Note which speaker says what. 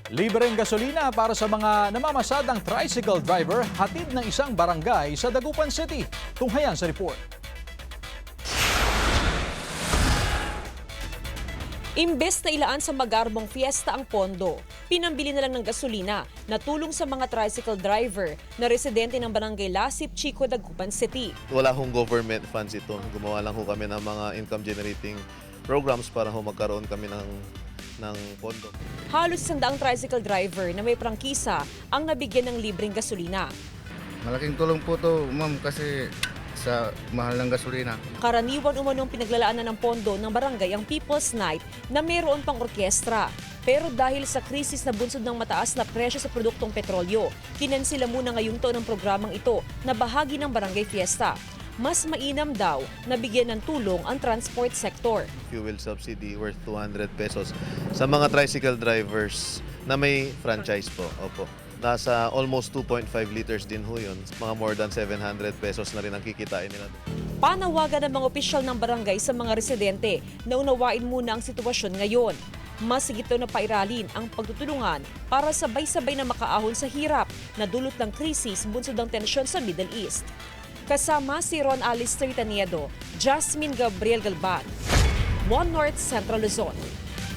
Speaker 1: Libreng gasolina para sa mga namamasadang tricycle driver hatid ng isang barangay sa Dagupan City. Tunghayan sa report.
Speaker 2: Imbes na ilaan sa magarbong fiesta ang pondo, pinambili na lang ng gasolina na tulong sa mga tricycle driver na residente ng Barangay Lasip, Chico, Dagupan City.
Speaker 3: Wala hong government funds ito. Gumawa lang ho kami ng mga income generating programs para ho magkaroon kami ng pondo.
Speaker 2: Halos 100 tricycle driver na may prangkisa ang nabigyan ng libreng gasolina.
Speaker 4: Malaking tulong po to, ma'am, kasi sa mahal ng gasolina.
Speaker 2: Karaniwan umanong pinaglalaanan ng pondo ng barangay ang People's Night na mayroon pang orkestra. Pero dahil sa krisis na bunsod ng mataas na presyo sa produktong petrolyo, kinansila muna ngayong taon ang programang ito na bahagi ng Barangay Fiesta. Mas mainam daw na bigyan ng tulong ang transport sector.
Speaker 3: Fuel subsidy worth 200 pesos sa mga tricycle drivers na may franchise po. Opo. Nasa almost 2.5 liters din ho yun. Mga more than 700 pesos na rin ang kikitain nila.
Speaker 2: Panawagan ng mga opisyal ng barangay sa mga residente na unawain muna ang sitwasyon ngayon. Mas higit na pairalin ang pagtutulungan para sabay-sabay na makaahon sa hirap na dulot ng krisis bunsod ng tensyon sa Middle East. Kasama si Ron Alistair Taniedo, Jasmine Gabriel Galban, One North Central Luzon.